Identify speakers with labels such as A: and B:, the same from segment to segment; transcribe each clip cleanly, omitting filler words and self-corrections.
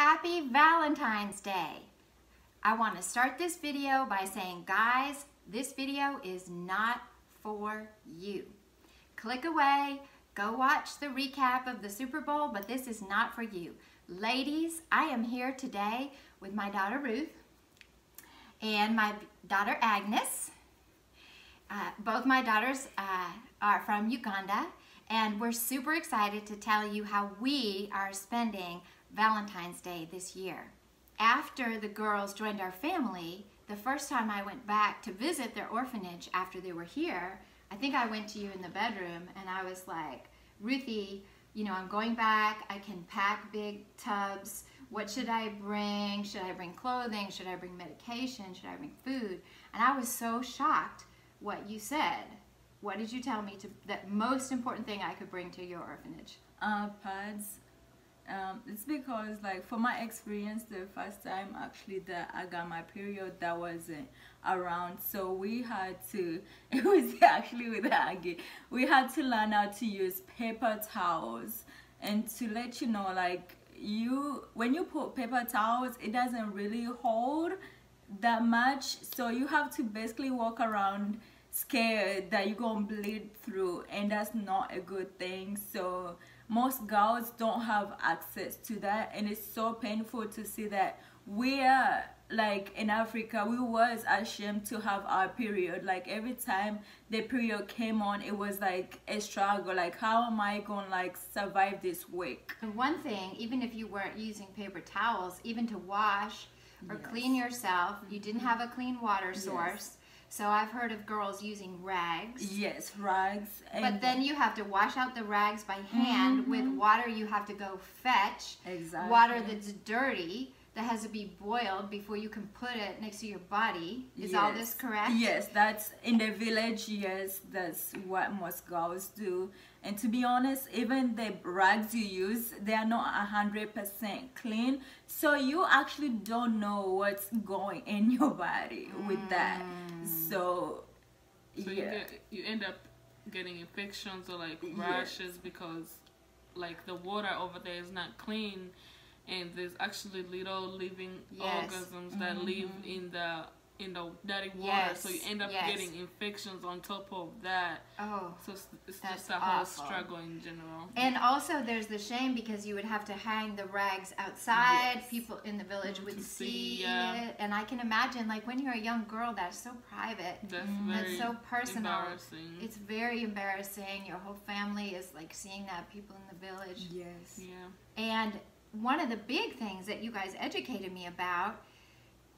A: Happy Valentine's Day! I want to start this video by saying, guys, this video is not for you. Click away, go watch the recap of the Super Bowl, but this is not for you. Ladies, I am here today with my daughter Ruth and my daughter Agnes. Both my daughters are from Uganda, and we're super excited to tell you how we are spending Valentine's Day this year. After the girls joined our family, the first time I went back to visit their orphanage after they were here, I think I went to you in the bedroom and I was like, Ruthie, you know, I'm going back, I can pack big tubs. What should I bring? Should I bring clothing? Should I bring medication? Should I bring food? And I was so shocked what you said. What did you tell me the most important thing I could bring to your orphanage?
B: Pads. It's because, like, for my experience, the first time actually that I got my period, that wasn't around, so we had to, it was actually with Aggie, we had to learn how to use paper towels. And to let you know, like, when you put paper towels, it doesn't really hold that much, so you have to basically walk around scared that you're gonna bleed through, and that's not a good thing. So most girls don't have access to that, and it's so painful to see that we are, like, in Africa, we was ashamed to have our period. Like, every time the period came on, it was like a struggle, like, how am I gonna, like, survive this week?
A: And one thing, even if you weren't using paper towels, even to wash or
B: Yes.
A: clean yourself, you didn't have a clean water source. So I've heard of girls using rags.
B: Yes, rags.
A: But then you have to wash out the rags by hand with water you have to go fetch.
B: Exactly.
A: Water that's dirty, that has to be boiled before you can put it next to your body. Is all this correct?
B: Yes, that's in the village. Yes, that's what most girls do. And to be honest, even the rags you use, they are not 100% clean, so you actually don't know what's going in your body with that. So yeah,
C: you end up getting infections or like rashes because, like, the water over there is not clean, and there's actually little living organisms that live in the dirty water, so you end up getting infections on top of that. So it's just a whole struggle in general.
A: And also there's the shame because you would have to hang the rags outside. People in the village would see it, and I can imagine, like, when you're a young girl, that's so private, that's so personal,
C: embarrassing.
A: It's very embarrassing. Your whole family is like seeing that, people in the village. And one of the big things that you guys educated me about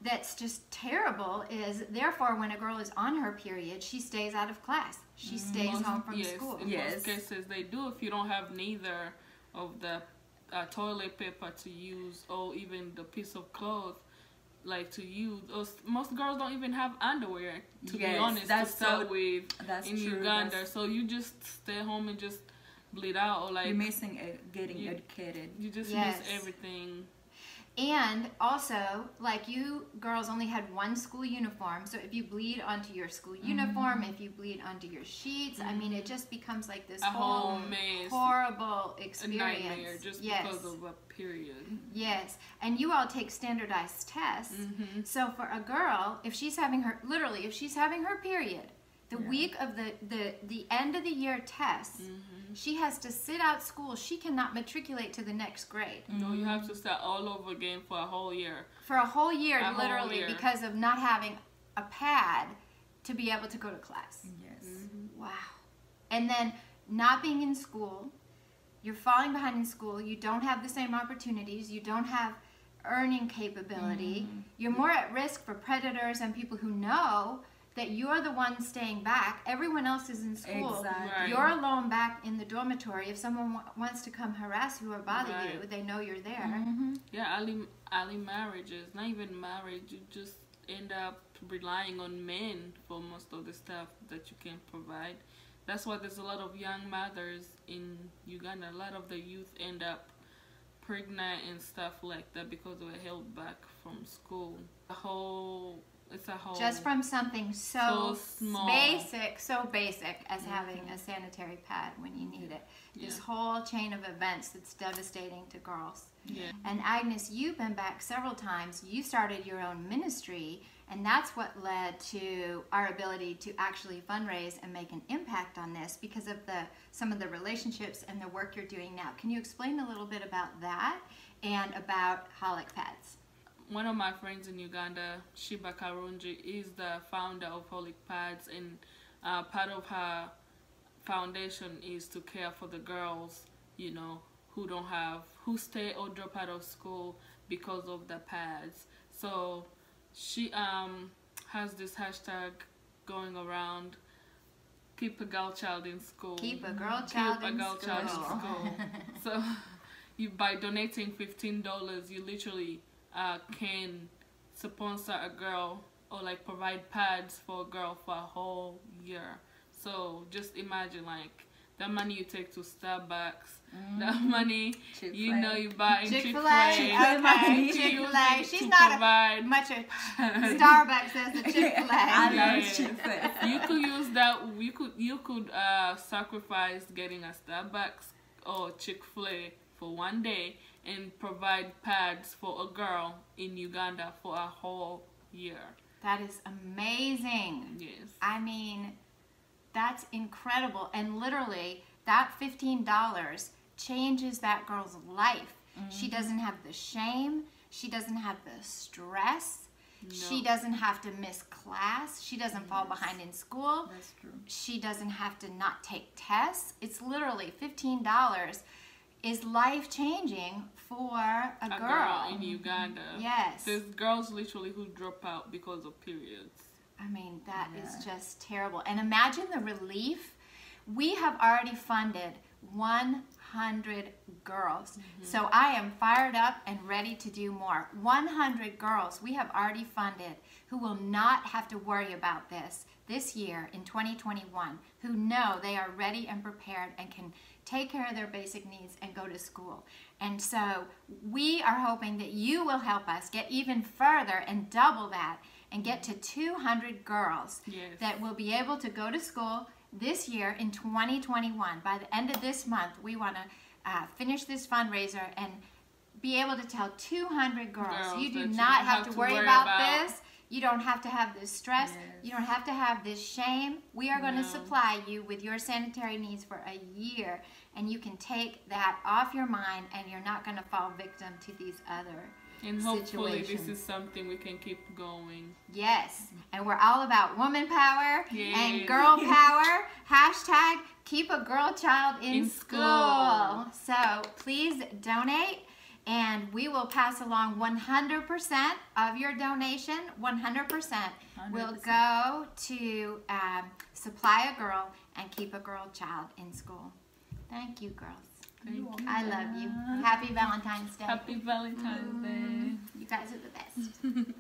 A: that's just terrible is, therefore, when a girl is on her period, she stays out of class. She stays home from school.
C: In most cases they do, if you don't have neither of the toilet paper to use, or even the piece of cloth, like, to use. Most girls don't even have underwear, to be honest, to start with in Uganda. So you just stay home and just bleed out, or like,
B: you're missing getting educated.
C: You just miss everything.
A: And also, like, you girls only had one school uniform, so if you bleed onto your school uniform, if you bleed onto your sheets, I mean, it just becomes like this whole
C: mess,
A: horrible experience.
C: A nightmare, just because of a period.
A: Yes, and you all take standardized tests. So for a girl, if she's having her, literally, if she's having her period, the week of the end of the year test, she has to sit out school. She cannot matriculate to the next grade.
C: No, you have to start all over again for a whole year.
A: For a whole year, literally, because of not having a pad to be able to go to class. Wow. And then not being in school, you're falling behind in school, you don't have the same opportunities, you don't have earning capability, you're more at risk for predators and people who know that you're the one staying back. Everyone else is in school. You're alone back in the dormitory. If someone wants to come harass you or bother you, they know you're there.
C: Yeah, early marriages, not even marriage, you just end up relying on men for most of the stuff that you can provide. That's why there's a lot of young mothers in Uganda. A lot of the youth end up pregnant and stuff like that because they were held back from school. The whole it's a whole.
A: Just from something so
C: small,
A: basic as having a sanitary pad when you need it. This whole chain of events that's devastating to girls.
C: Yeah.
A: And Agnes, you've been back several times. You started your own ministry, and that's what led to our ability to actually fundraise and make an impact on this because of some of the relationships and the work you're doing now. Can you explain a little bit about that and about Holic Pads?
C: One of my friends in Uganda, Shiba Karunji, is the founder of Holic Pads, and part of her foundation is to care for the girls, you know, who stay or drop out of school because of the pads. So she has this hashtag going around, keep a girl child in school.
A: Keep a girl child in school.
C: So by donating $15, you literally can sponsor a girl or like provide pads for a girl for a whole year. So just imagine like the money you take to Starbucks, the money you know you buy in Chick-fil-A.
A: Okay, Chick-fil-A. She's not much a Starbucks as a Chick-fil-A.
B: I love Chick-fil-A.
C: You could use that. You could sacrifice getting a Starbucks or Chick-fil-A for one day and provide pads for a girl in Uganda for a whole year.
A: That is amazing.
C: Yes.
A: I mean, that's incredible. And literally, that $15 changes that girl's life. She doesn't have the shame. She doesn't have the stress. No. She doesn't have to miss class. She doesn't fall behind in school.
B: That's true.
A: She doesn't have to not take tests. It's literally $15 is life-changing for a girl
C: in Uganda.
A: Yes.
C: There's girls literally who drop out because of periods.
A: I mean, that is just terrible. And imagine the relief. We have already funded 100 girls. So I am fired up and ready to do more. 100 girls we have already funded who will not have to worry about this year in 2021, who know they are ready and prepared and can take care of their basic needs and go to school. And so we are hoping that you will help us get even further and double that and get to 200 girls that will be able to go to school this year in 2021. By the end of this month, we want to finish this fundraiser and be able to tell 200 girls you do not have to worry about this. You don't have to have this stress. You don't have to have this shame. We are going to supply you with your sanitary needs for a year, and you can take that off your mind, and you're not going to fall victim to these other
C: and hopefully this is something we can keep going.
A: Yes, and we're all about woman power and girl power. Hashtag keep a girl child in school. So please donate. And we will pass along 100% of your donation. 100% will go to supply a girl and keep a girl child in school. Thank you, girls.
C: Thank you.
A: I love you. Happy Valentine's Day.
C: Happy Valentine's Day.
A: You guys are the best.